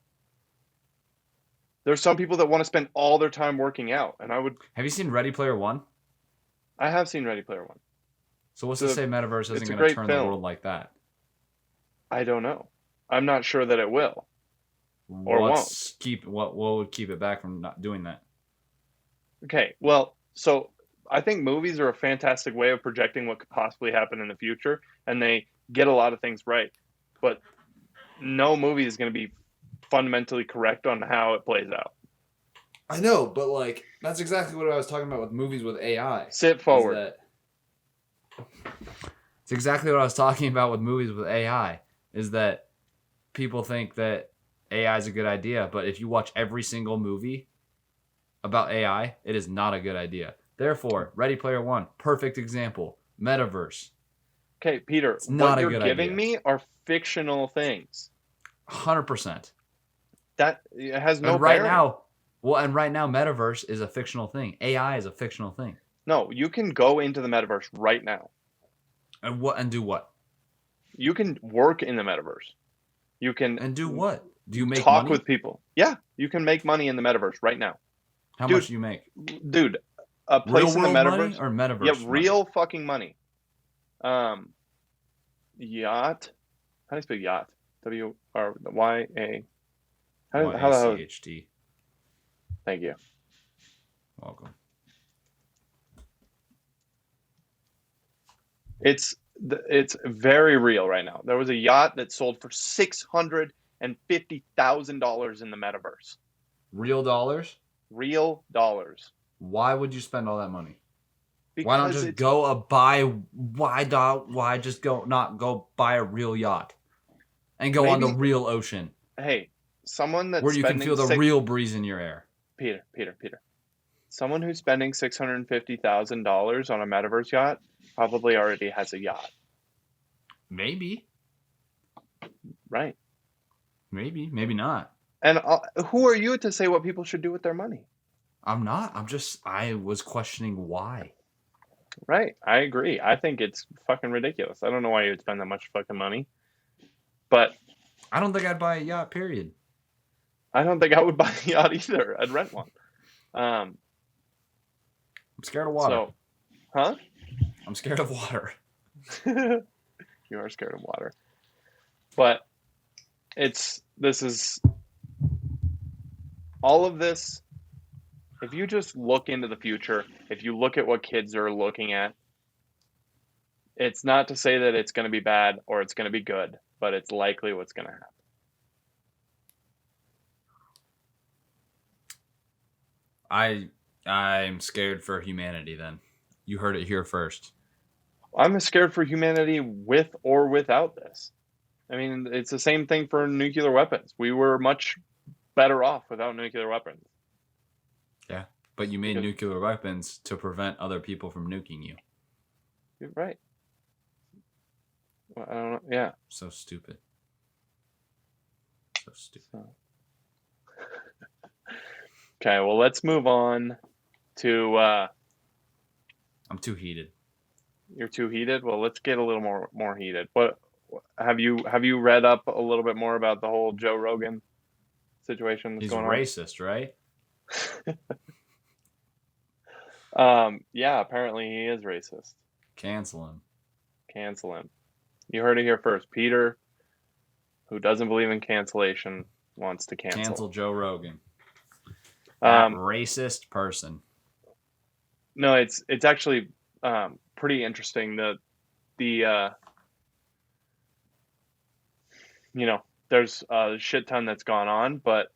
There's some people that want to spend all their time working out, and Have you seen Ready Player One? I have seen Ready Player One. So what's to say Metaverse isn't it's a going to great turn film. the world like that? I don't know. I'm not sure that it will. Or what would keep it back from not doing that? Okay, well, so I think movies are a fantastic way of projecting what could possibly happen in the future, and they get a lot of things right. But no movie is going to be fundamentally correct on how it plays out. I know, but like that's exactly what I was talking about with movies with AI. Sit forward. It's exactly what I was talking about with movies with AI. Is that people think that AI is a good idea, but if you watch every single movie about AI, it is not a good idea. Therefore, Ready Player One, perfect example. Metaverse. Okay, Peter, what you're giving me are fictional things. 100%. That it has no and right bearing. now, Metaverse is a fictional thing. AI is a fictional thing. No, you can go into the Metaverse right now. And do what? You can work in the Metaverse. You can and do what? Do you make talk money? with people? Yeah, you can make money in the Metaverse right now. How much do you make? Dude, a place in the Metaverse money or Metaverse? Yeah, real fucking money. Yacht. How do you spell yacht? W-R-Y-A. Y-A-C-H-T. Thank you. Welcome. It's very real right now. There was a yacht that sold for $650,000 in the Metaverse. Real dollars? Real dollars. Why would you spend all that money? Why not Because just it's go buy? Why just not go buy a real yacht and go on the maybe, real ocean hey, someone where that's you can spending feel the six real breeze in your air? Peter. Someone who's spending $650,000 on a metaverse yacht probably already has a yacht, Maybe, right? maybe not. And who are you to say what people should do with their money? I'm not. I was questioning why. Right. I agree. I think it's fucking ridiculous. I don't know why you would spend that much fucking money, but I don't think I'd buy a yacht. Period. I don't think I would buy a yacht either. I'd rent one. Um, I'm scared of water. so, huh? I'm scared of water. You are scared of water. But this is all of this. If you just look into the future, if you look at what kids are looking at, it's not to say that it's going to be bad or it's going to be good, but it's likely what's going to happen. I'm scared for humanity. Then you heard it here first. I'm scared for humanity with or without this. I mean, it's the same thing for nuclear weapons. We were much better off without nuclear weapons. Yeah, but you made Because, nuclear weapons to prevent other people from nuking you. you're right. Well, I don't know. Yeah. So stupid. So stupid. So. Okay, well, let's move on to. I'm too heated. You're too heated. Well, let's get a little more heated. What have you read up a little bit more about the whole Joe Rogan situation that's He's going racist, right? on? Yeah, apparently he is racist. Cancel him. Cancel him. You heard it here first. Peter, who doesn't believe in cancellation, wants to cancel. Cancel Joe Rogan. That racist person. No, it's actually pretty interesting. There's a shit ton that's gone on, but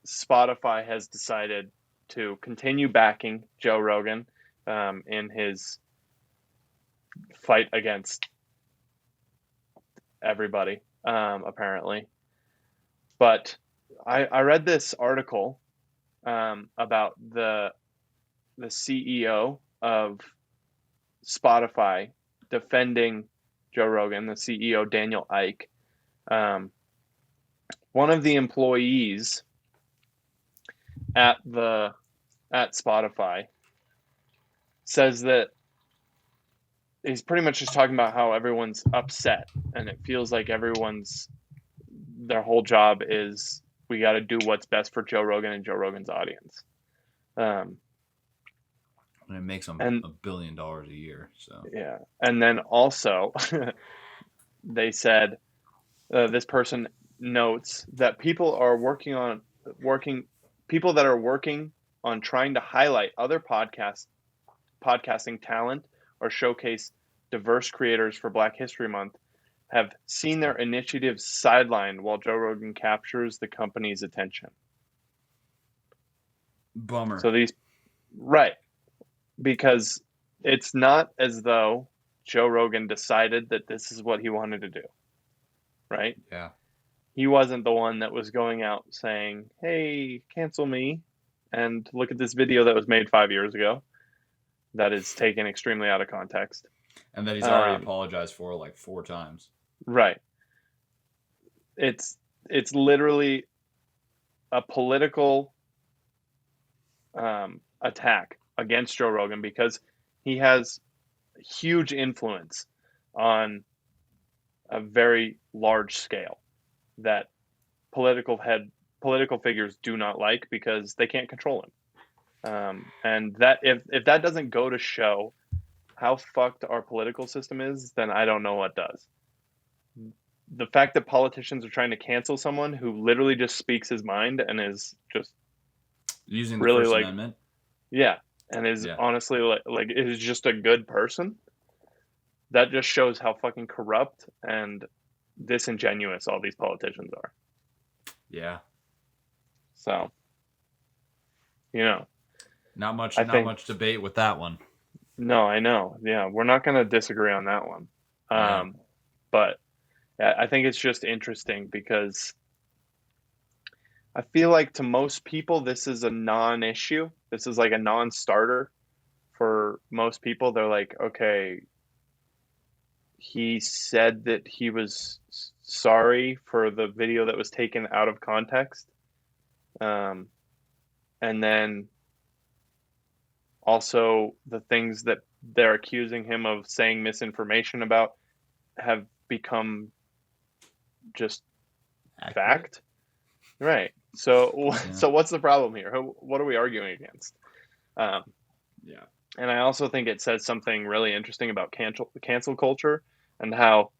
Spotify has decided to continue backing Joe Rogan in his fight against everybody, apparently. But I read this article about the CEO of Spotify defending Joe Rogan, the CEO Daniel Ike. One of the employees at Spotify says that he's pretty much just talking about how everyone's upset, and it feels like their whole job is we got to do what's best for Joe Rogan and Joe Rogan's audience. And it makes them $1 billion a year. So yeah, and then also they said this person notes that people that are working on trying to highlight other podcasting talent or showcase diverse creators for Black History Month have seen their initiatives sidelined while Joe Rogan captures the company's attention. Bummer. So because it's not as though Joe Rogan decided that this is what he wanted to do, right? Yeah. He wasn't the one that was going out saying, hey, cancel me, and look at this video that was made 5 years ago that is taken extremely out of context. And that he's already apologized for like 4 times. Right. It's literally a political attack against Joe Rogan because he has huge influence on a very large scale that political figures do not like because they can't control him. And that if that doesn't go to show how fucked our political system is, then I don't know what does. The fact that politicians are trying to cancel someone who literally just speaks his mind and is just using the really First Amendment. Yeah, and is honestly like is just a good person. That just shows how fucking corrupt and disingenuous all these politicians are. Yeah. So, not much debate with that one. No, I know. Yeah, we're not going to disagree on that one. Yeah. But yeah, I think it's just interesting because I feel like to most people, this is a non-issue. This is like a non-starter for most people. They're like, okay, he said that he was sorry for the video that was taken out of context. Um, and then also the things that they're accusing him of saying misinformation about have become just Accurate. fact. Right. So, Yeah. so what's the problem here? What are we arguing against? Um, Yeah. and I also think it says something really interesting about cancel culture and how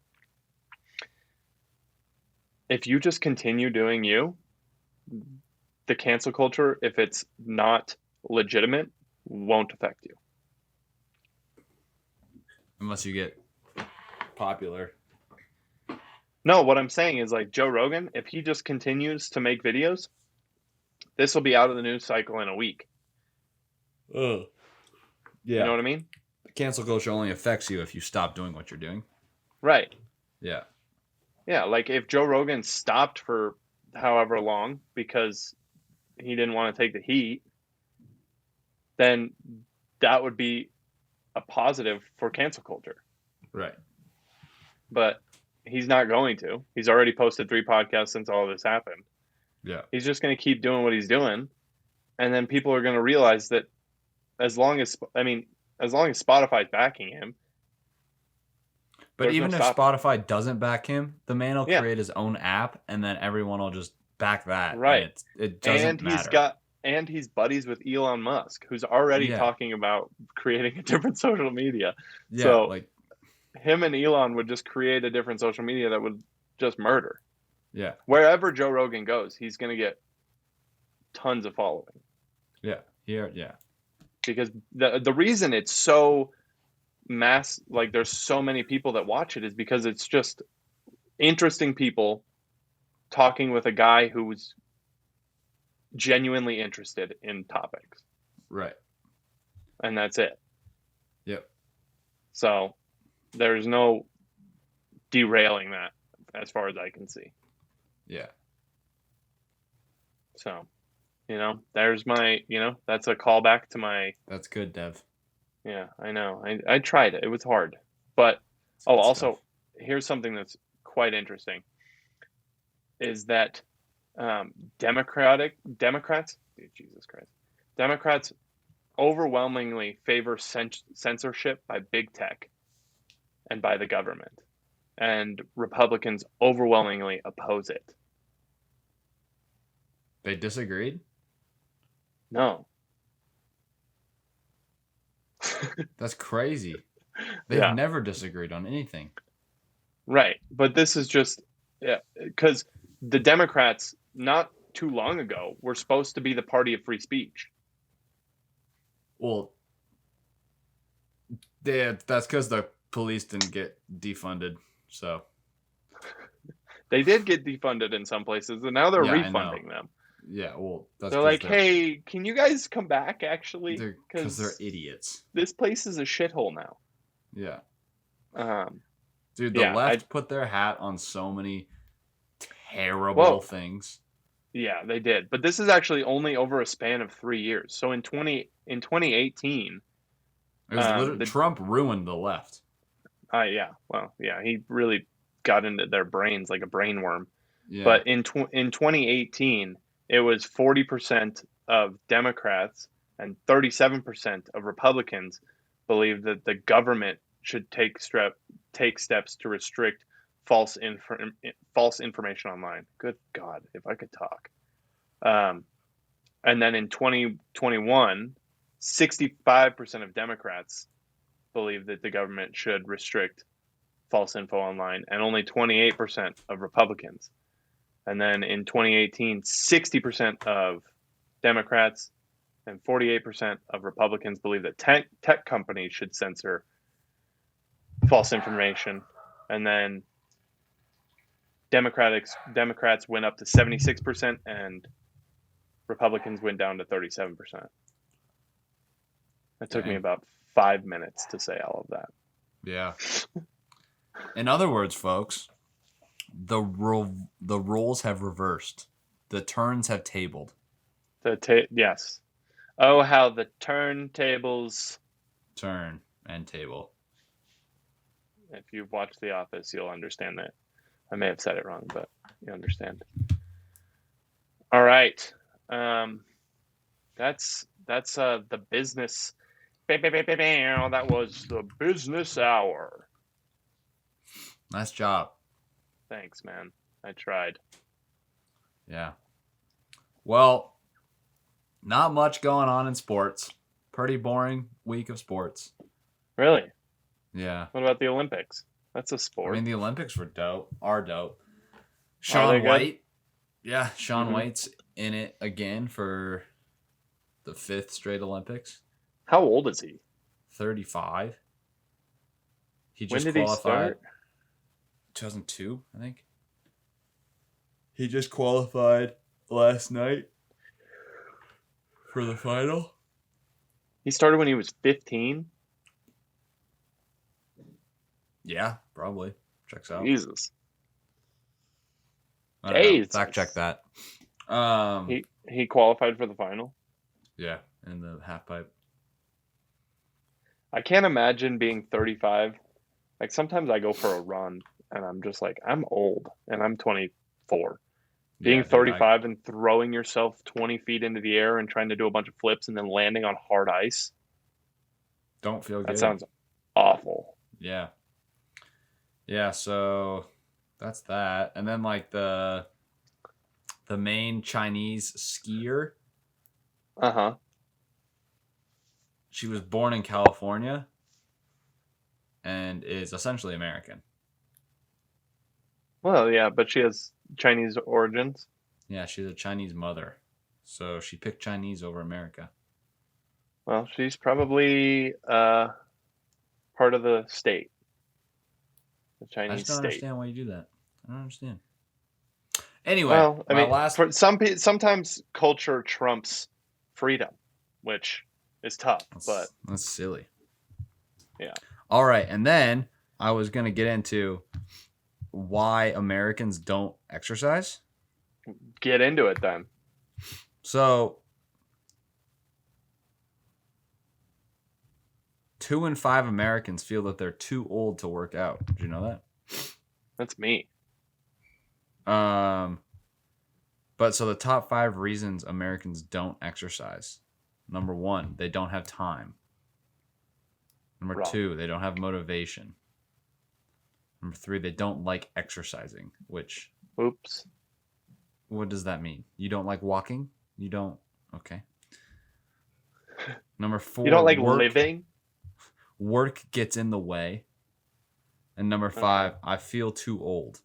if you just continue doing you, the cancel culture, if it's not legitimate, won't affect you. Unless you get popular. No, what I'm saying is like Joe Rogan, if he just continues to make videos, this will be out of the news cycle in a week. Ugh. You know Yeah. what I mean? Cancel culture only affects you if you stop doing what you're doing. Right. Yeah. Yeah. Like if Joe Rogan stopped for however long because he didn't want to take the heat, then that would be a positive for cancel culture. Right. But he's not going to. He's already posted 3 podcasts since all this happened. Yeah. He's just going to keep doing what he's doing. And then people are going to realize that as long as, I mean, as long as Spotify's backing him, But there's no even if stopping. Spotify doesn't back him, the man will Yeah, create his own app, and then everyone will just back that, and right. it And doesn't matter. he's buddies with Elon Musk, who's already Yeah. talking about creating a different social media. Yeah. So Like. him and Elon would just create a different social media that would just murder. Yeah. Wherever Joe Rogan goes, he's going to get tons of following. Yeah. Here. Yeah. Because the reason it's so like there's so many people that watch it is because it's just interesting people talking with a guy who's genuinely interested in topics, Right. and that's it. Yep. So there's no derailing that as far as I can see. Yeah. So, there's my, that's a callback to my, That's good, Dev. yeah, I know. I tried it. It was hard. But, It's oh, good also, stuff. here's something that's quite interesting is that Democrats, Jesus Christ, Democrats overwhelmingly favor censorship by big tech and by the government, and Republicans overwhelmingly oppose it. They disagreed. No. That's crazy. They've Yeah, never disagreed on anything. right. But this is just, yeah, because the Democrats not too long ago were supposed to be the party of free speech. Well, yeah, that's because the police didn't get defunded. So They did get defunded in some places, and now they're yeah, I know. refunding them. Yeah, well, that's They're because like, hey, can you guys come back actually? they're Because idiots. this place is a shithole now. Yeah, Um, dude, the yeah, left put their hat on so many terrible well, things. yeah, they did. But this is actually only over a span of 3 years. So in 2018, It was literally the Trump ruined the left. yeah, well, yeah, he really got into their brains like a brainworm. Yeah, But in 2018, it was 40% of Democrats and 37% of Republicans believed that the government should take steps to restrict false information online. Good God, if I could talk. Um, and then in 2021, 65% of Democrats believe that the government should restrict false info online, and only 28% of Republicans. And then in 2018, 60% of Democrats and 48% of Republicans believe that tech companies should censor false information. And then Democrats went up to 76% and Republicans went down to 37%. That took me dang. about 5 minutes to say all of that. Yeah. In other words, folks, the roles have reversed. The turns have tabled. Yes. Oh, how the turntables. Turn and table. If you've watched The Office, you'll understand that. I may have said it wrong, but you understand. All right. That's the business. That was the business hour. Nice job. Thanks, man. I tried. Yeah. Well, not much going on in sports. Pretty boring week of sports. Really? Yeah. What about the Olympics? That's a I sport. mean, the Olympics were dope. Are dope. Are Shaun they good? White. Yeah, Shaun Mhm. White's in it again for the 5th straight Olympics. How old is he? 35. He When just did he qualified start? 2002, I think. He just qualified last night for the final. He started when he was 15? Yeah, probably. Checks out. Jesus. I don't know. Jesus. Fact check that. He qualified for the final? Yeah, in the half pipe. I can't imagine being 35. Like sometimes I go for a run and I'm just like, I'm old and I'm 24. Being Yeah, dude, 35 and throwing yourself 20 feet into the air and trying to do a bunch of flips and then landing on hard ice. don't feel That good. sounds awful. Yeah. Yeah, so that's that. And then like the main Chinese skier, Uh-huh. she was born in California and is essentially American. Well, yeah, but she has Chinese origins. Yeah, she's a Chinese mother. So she picked Chinese over America. Well, she's probably part of the state. The I Chinese just don't state. understand why you do that. I don't understand. Anyway, Well, I mean, last for sometimes culture trumps freedom, which is tough, but that's silly. yeah. All right, and then I was going to get into why Americans don't exercise. Get into it then. So 2 in 5 Americans feel that they're too old to work out. Did you know that? That's me. But so the top 5 reasons Americans don't exercise. Number 1, they don't have time. Number Wrong. 2, they don't have motivation. Number 3, they don't like exercising, which, Oops. what does that mean? You don't like walking? You don't, okay. Number 4, You don't like living? Work gets in the way. And number 5, I feel too old.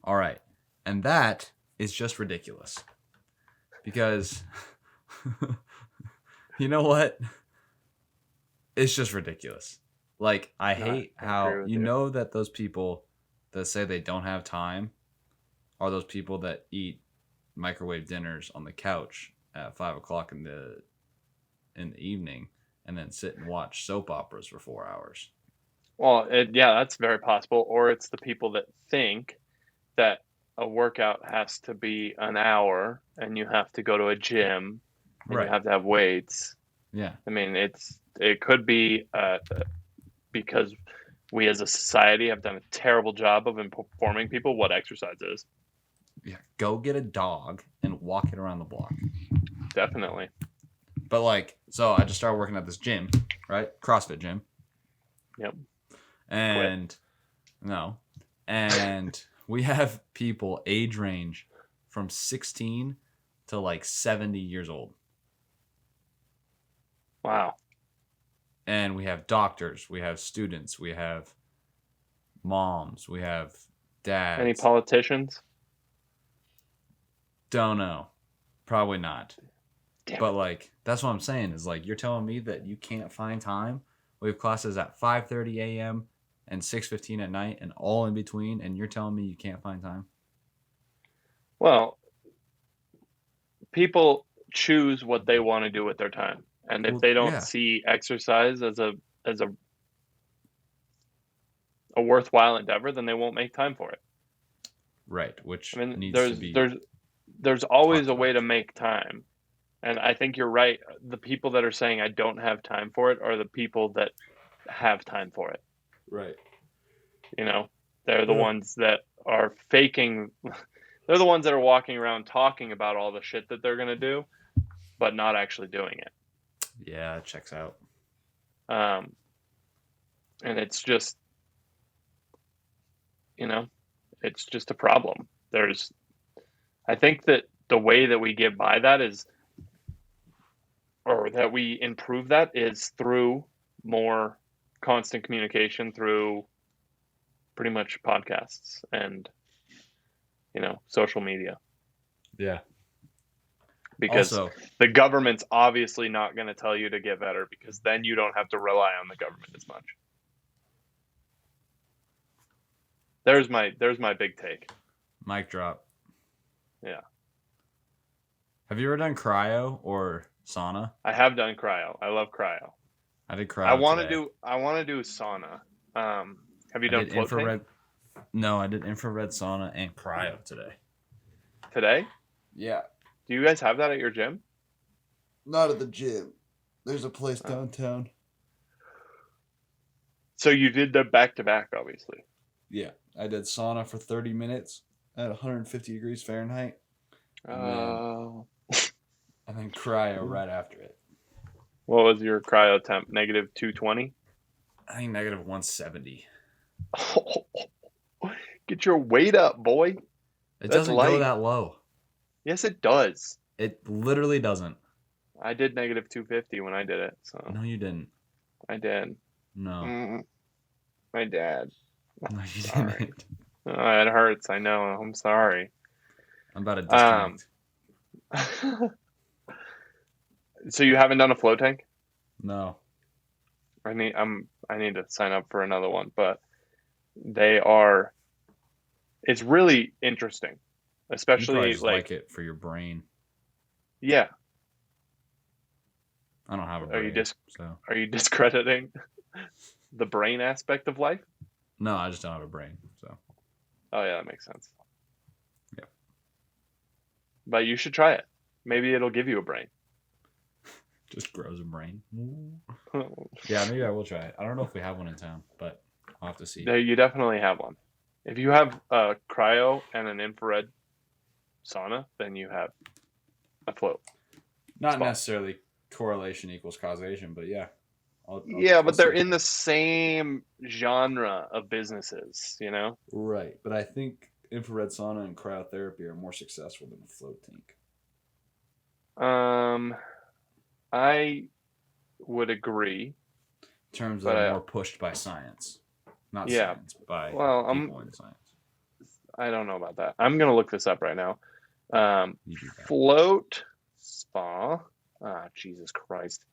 All right. And that is just ridiculous. Because, you know what? It's just ridiculous. Like, I hate how, you know that those people that say they don't have time are those people that eat microwave dinners on the couch at 5 o'clock in the evening and then sit and watch soap operas for 4 hours. Well, yeah, that's very possible. Or it's the people that think that a workout has to be an hour and you have to go to a gym and Right. you have to have weights. Yeah. I mean, it could be because we as a society have done a terrible job of informing people what exercise is. Yeah. Go get a dog and walk it around the block. Definitely. But like, so I just started working at this gym, right? CrossFit gym. Yep. And we have people age range from 16 to like 70 years old. Wow. And we have doctors, we have students, we have moms, we have dads. Any politicians? Don't know. Probably not. Damn But it. like, that's what I'm saying is like, you're telling me that you can't find time. We have classes at 5:30 a.m. and 6:15 at night and all in between, and you're telling me you can't find time? Well, people choose what they want to do with their time. And if Well, they don't yeah. see exercise as a worthwhile endeavor, then they won't make time for it. Right, which I mean, needs to be there's always talked a way about. to make time. And I think you're right. The people that are saying I don't have time for it are the people that have time for it. Right. You know, they're the ones that are faking. They're the ones that are walking around talking about all the shit that they're going to do, but not actually doing it. Yeah, it checks out. And it's just, it's just a problem. I think that the way that we get by that is, or that we improve that is through more constant communication through pretty much podcasts and, social media. Yeah. Because Also, the government's obviously not going to tell you to get better, because then you don't have to rely on the government as much. There's my big take. mic drop. Yeah. Have you ever done cryo or sauna? I have done cryo. I love cryo. I did cryo I want today. to do sauna. Have you I done did float infrared. tank No, I did infrared sauna and cryo today. today? Yeah. Do you guys have that at your gym? Not at the gym. There's a place Oh. downtown. So you did the back to back, obviously. Yeah. I did sauna for 30 minutes at 150 degrees Fahrenheit. Oh. And then cryo right after it. What was your cryo temp? Negative 220? I think negative 170. Get your weight up, boy. It That's doesn't light. go that low. Yes, it does. It literally doesn't. I did negative 250 when I did it. So No, you didn't. I did. No. My dad. No, you Sorry. didn't. Oh, it hurts. I know. I'm sorry. I'm about to disconnect. So you haven't done a float tank? No. I need to sign up for another one, but it's really interesting, You especially probably just like it for your brain. yeah. I don't have a Are brain. you Are you discrediting the brain aspect of life? No, I just don't have a brain. So. Oh yeah, that makes sense. Yeah. But you should try it. Maybe it'll give you a brain. Just grows a brain. Yeah, maybe I will try it. I don't know if we have one in town, but I'll have to see. You definitely have one. If you have a cryo and an infrared sauna, then you have a float. Not necessarily correlation equals causation, but yeah. But they're in the same genre of businesses, Right, but I think infrared sauna and cryotherapy are more successful than a float tank. I would agree. In terms of more pushed by science. Not science, by people in science. I don't know about that. I'm going to look this up right now. You do that. Float spa. Ah, Jesus Christ.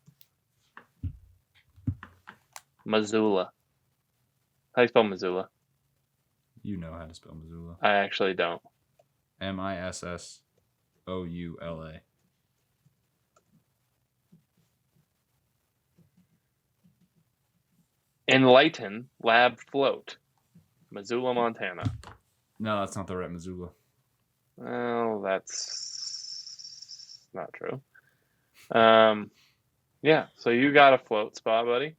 Missoula. How do you spell Missoula? You know how to spell Missoula. I actually don't. Missoula. Enlighten Lab Float. Missoula, Montana. No, that's not the right Missoula. Well, that's not true. Yeah, so you got a float spa, buddy.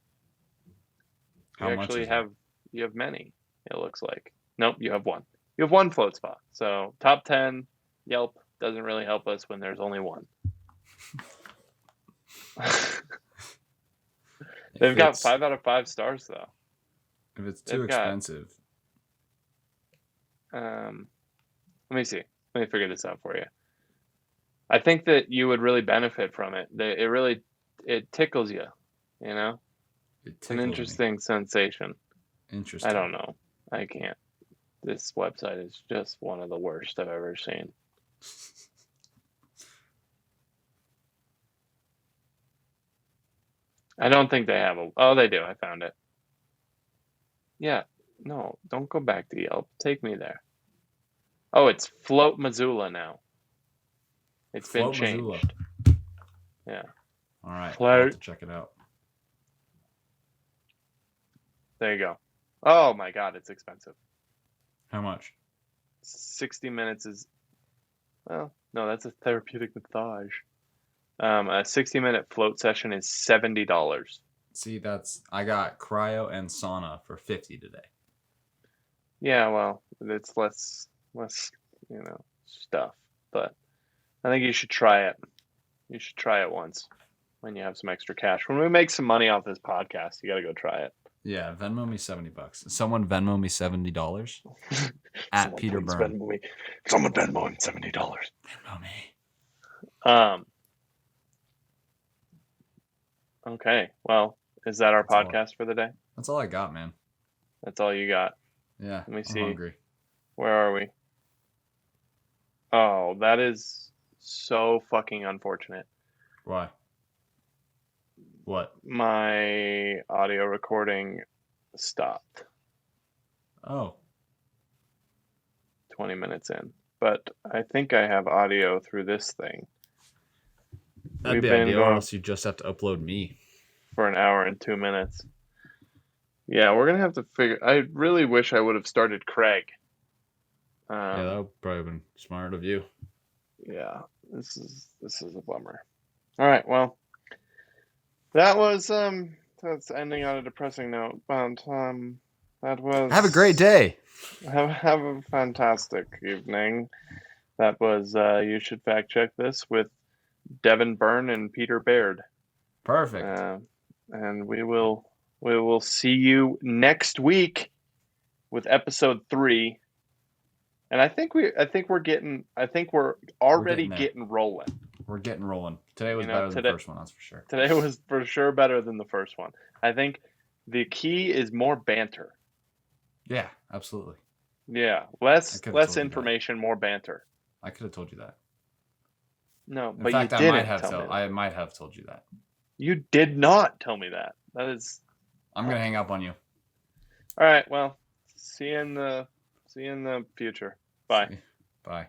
How much is it? You have many, it looks like. Nope, you have one. You have one float spa. So top 10, Yelp doesn't really help us when there's only one. They've got 5 out of 5 stars though. If it's too expensive. Let me see. Let me figure this out for you. I think that you would really benefit from it. It tickles you, It's an interesting sensation. Interesting. I don't know. I can't. This website is just one of the worst I've ever seen. I don't think they have oh, they do. I found it. Yeah. No, don't go back to Yelp. Take me there. Oh, it's Float Missoula now. It's been changed. Yeah. All right. Float. I'll have to check it out. There you go. Oh my God, it's expensive. How much? 60 minutes is, well, no, that's a therapeutic massage. A 60-minute float session is $70. See, I got cryo and sauna for $50 today. Yeah, well, it's less, stuff. But I think you should try it. You should try it once when you have some extra cash. When we make some money off this podcast, you got to go try it. Yeah, Venmo me $70. Someone Venmo me $70 at Peter Byrne. Someone Venmo him $70. Venmo me. Okay. Well, is that our podcast for the day? That's all I got, man. That's all you got. Yeah. Let me see. I'm hungry. Where are we? Oh, that is so fucking unfortunate. Why? What? My audio recording stopped. Oh. 20 minutes in. But I think I have audio through this thing. That'd be ideal, or else you just have to upload me. For an hour and 2 minutes. Yeah, we're going to have to figure... I really wish I would have started Craig. Yeah, that would probably have been smart of you. Yeah, this is a bummer. All right, well, that was that's ending on a depressing note, but that was... Have a great day. Have a fantastic evening. That was You Should Fact Check This with Devin Byrne and Peter Baird. Perfect. And we will see you next week with episode 3. And I think we're already getting rolling. We're getting rolling. Today was better than the first one, that's for sure. Today was for sure better than the first one. I think the key is more banter. Yeah, absolutely. Yeah, less information, more banter. I could have told you that. No, In but fact, you I didn't I might have told you that. You did not tell me that. That is... I'm going to hang up on you. All right, well, see you in the future. Bye. Bye.